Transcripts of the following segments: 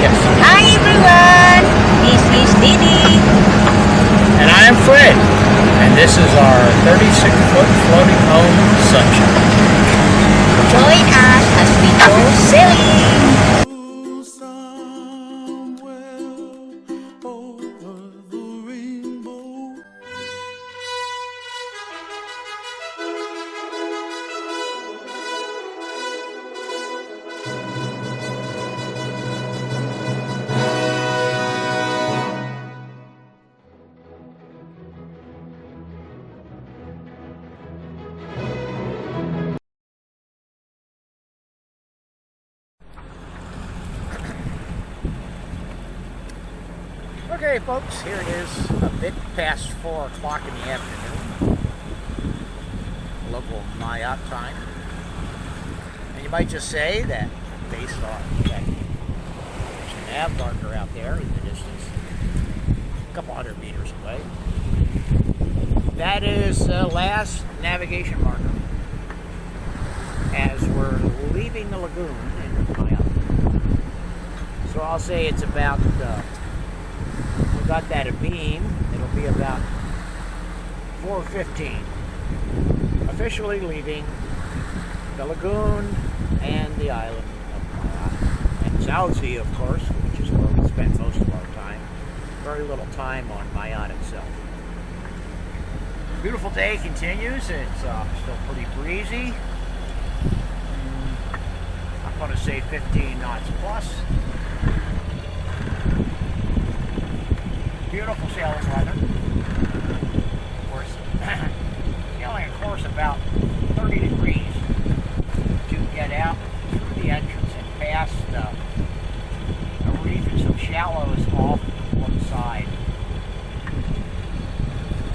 Yes. Hi everyone, this is Didi. And I am Fred. And this is our 36-foot floating home sunshine. Join us as we go sailing. Okay, folks, here it is, a bit past 4 o'clock in the afternoon, local Mayotte time. And you might just say that, based on that, there's a nav marker out there in the distance, a couple hundred meters away. That is the last navigation marker as we're leaving the lagoon in Mayotte. So I'll say it's about got that abeam, it'll be about 4:15. Officially leaving the lagoon and the island of Mayotte. And Southsea, of course, which is where we spend most of our time. Very little time on Mayotte itself. Beautiful day continues. It's still pretty breezy. I'm going to say 15 knots plus. Beautiful sailing weather. Of course, sailing, of course, about 30 degrees to get out through the entrance and past a reef and some shallows off one side.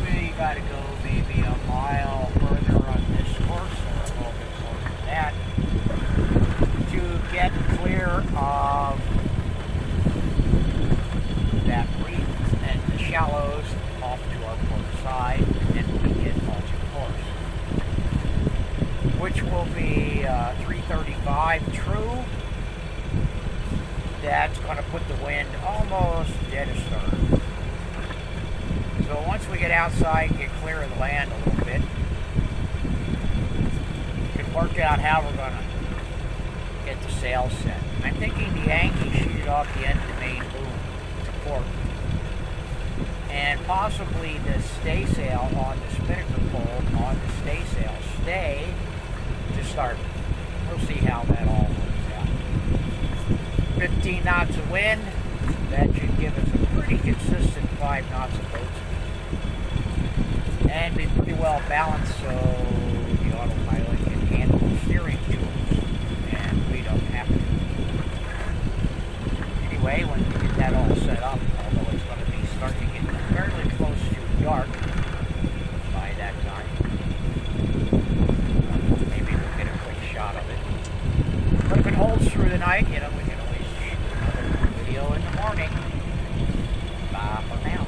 We got to go maybe a mile further on this course, or a little bit more than that, to get clear of that reef shallows off to our port side, and we get onto course, which will be 335 true. That's going to put the wind almost dead astern. So once we get outside and get clear of the land a little bit, we can work out how we're going to get the sails set. I'm thinking the Yankee sheeted off the end of the main boom to port, and possibly the staysail on the spinnaker pole on the staysail stay to start. We'll see how that all works out. 15 knots of wind, that should give us a pretty consistent 5 knots of boat speed. And be pretty well balanced so the autopilot can handle the steering tools and we don't have to. Anyway, when we get that all set up, although it's going to be starting to get fairly close to dark by that time. Maybe we'll get a quick shot of it. But if it holds through the night, we can always shoot another video in the morning. Bye for now.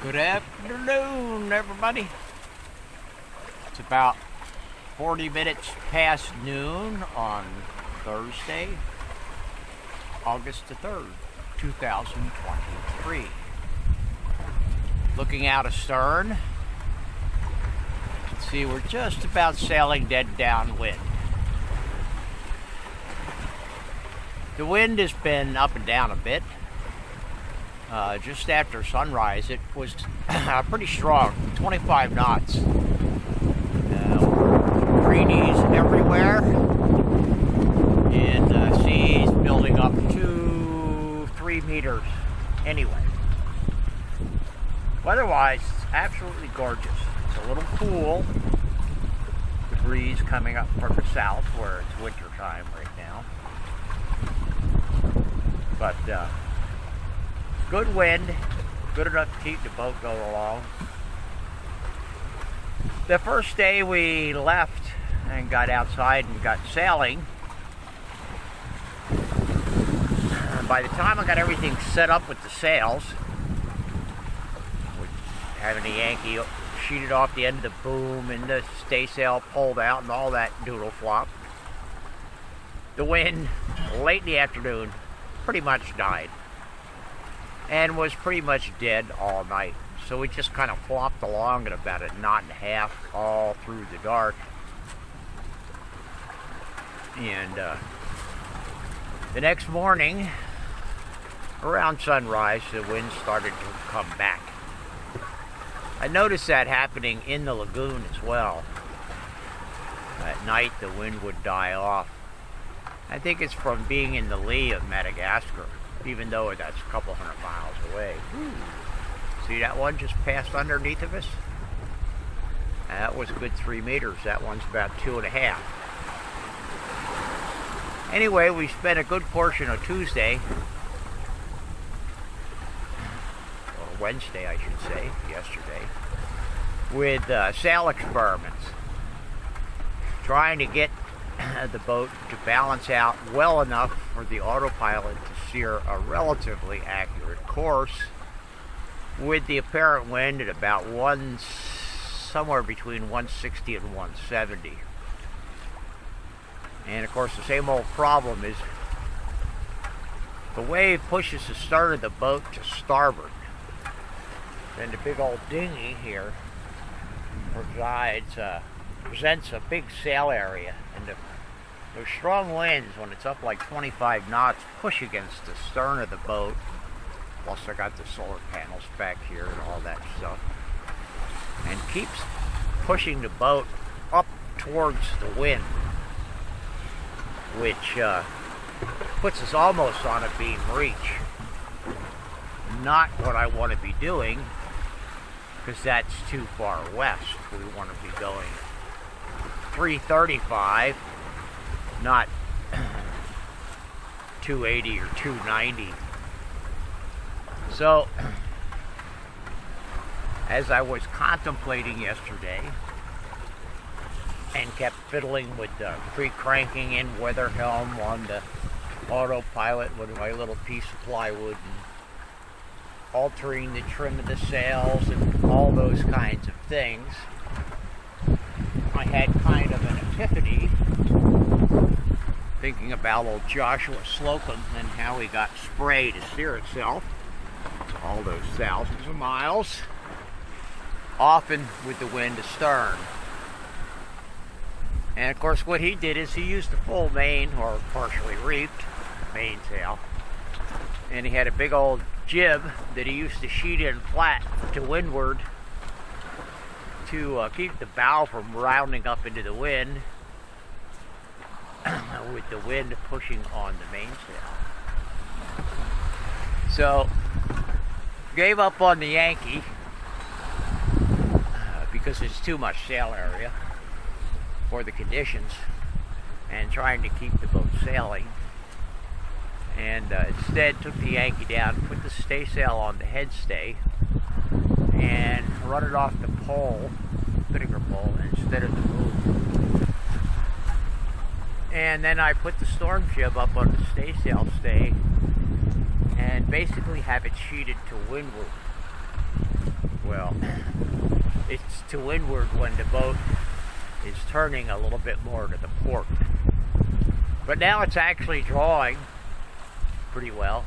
Good afternoon, everybody. It's about 40 minutes past noon on Thursday, August the 3rd, 2023. Looking out astern, you can see we're just about sailing dead downwind. The wind has been up and down a bit. Just after sunrise, it was pretty strong, 25 knots. Greenies everywhere, and seas building up to 3 meters anyway. Weather-wise, it's absolutely gorgeous. It's a little cool. The breeze coming up from the south where it's winter time right now. But good wind, good enough to keep the boat going along. The first day we left and got outside and got sailing, by the time I got everything set up with the sails, with having the Yankee sheeted off the end of the boom and the staysail pulled out and all that doodle flop, the wind late in the afternoon pretty much died and was pretty much dead all night. So we just kind of flopped along at about a knot and a half all through the dark. And the next morning, around sunrise, the wind started to come back. I noticed that happening in the lagoon as well. At night, the wind would die off. I think it's from being in the lee of Madagascar, even though that's a couple 100 miles away. See that one just passed underneath of us? That was a good 3 meters. That one's about 2.5. Anyway, we spent a good portion of Tuesday, or Wednesday I should say, yesterday, with sail experiments, trying to get the boat to balance out well enough for the autopilot to steer a relatively accurate course with the apparent wind at about somewhere between 160 and 170. And of course the same old problem is the wave pushes the stern of the boat to starboard. Then the big old dinghy here presents a big sail area, and those strong winds, when it's up like 25 knots, push against the stern of the boat. Plus I got the solar panels back here and all that stuff, and keeps pushing the boat up towards the wind, which puts us almost on a beam reach. Not what I want to be doing, because that's too far west. We want to be going 335, not 280 or 290. So, as I was contemplating yesterday and kept fiddling with the pre-cranking in weather helm on the autopilot with my little piece of plywood and altering the trim of the sails and all those kinds of things, I had kind of an epiphany thinking about old Joshua Slocum and how he got spray to steer itself all those thousands of miles, often with the wind astern. And of course what he did is he used the full main, or partially reefed mainsail, and he had a big old jib that he used to sheet in flat to windward to keep the bow from rounding up into the wind with the wind pushing on the mainsail. So gave up on the Yankee because it's too much sail area for the conditions, and trying to keep the boat sailing, and instead took the Yankee down, put the staysail on the head stay, and run it off the pole, spinnaker pole, instead of the boom. And then I put the storm jib up on the staysail stay and basically have it sheeted to windward. Well, it's to windward when the boat is turning a little bit more to the port. But now it's actually drawing pretty well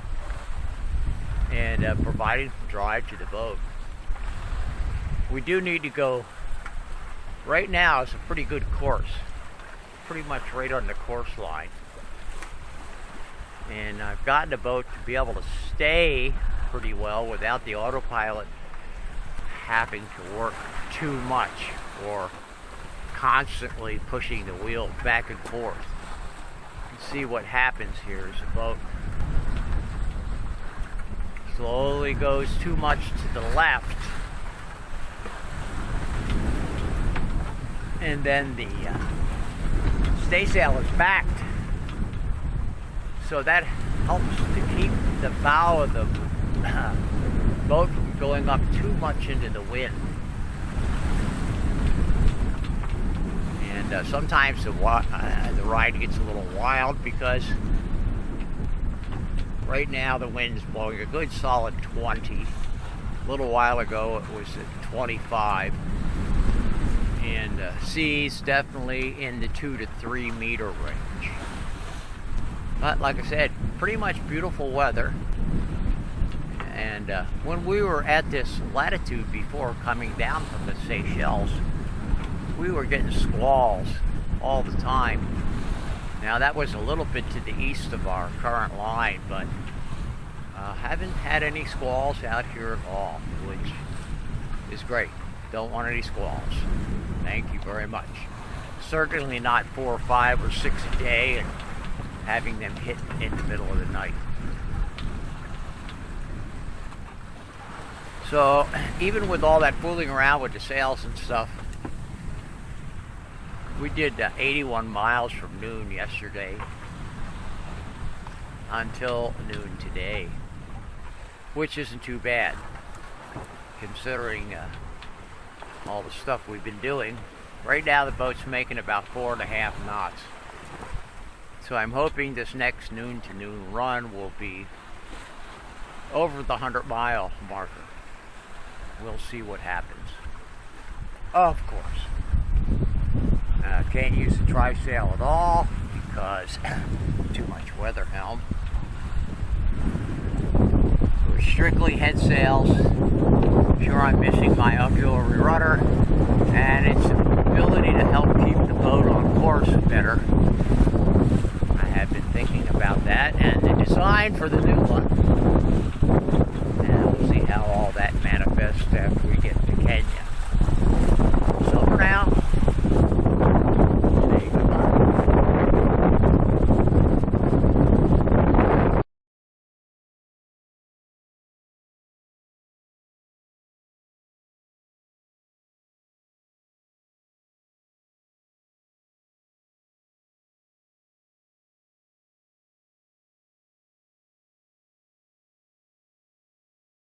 and providing drive to the boat. We do need to go, right now it's a pretty good course, pretty much right on the course line. And I've gotten the boat to be able to stay pretty well without the autopilot having to work too much or constantly pushing the wheel back and forth. You can see what happens here is the boat slowly goes too much to the left, and then the staysail is backed, so that helps to keep the bow of the boat from going up too much into the wind. And sometimes the ride gets a little wild because right now the wind's blowing a good solid 20. A little while ago it was at 25. And seas definitely in the 2 to 3 meter range. But like I said, pretty much beautiful weather. And when we were at this latitude before coming down from the Seychelles, we were getting squalls all the time. Now that was a little bit to the east of our current line, but haven't had any squalls out here at all, which is great. Don't want any squalls. Thank you very much. Certainly not 4 or 5 or 6 a day and having them hit in the middle of the night. So even with all that fooling around with the sails and stuff, we did 81 miles from noon yesterday until noon today, which isn't too bad considering all the stuff we've been doing. Right now the boat's making about 4.5 knots. So I'm hoping this next noon to noon run will be over the 100-mile marker. We'll see what happens. Of course. Can't use the trysail at all because too much weather helm. We're strictly head sails. Sure, I'm missing my auxiliary rudder and its ability to help keep the boat on course better. I have been thinking about that and the design for the new one. And we'll see how all that manifests after we get to Kenya. So for now,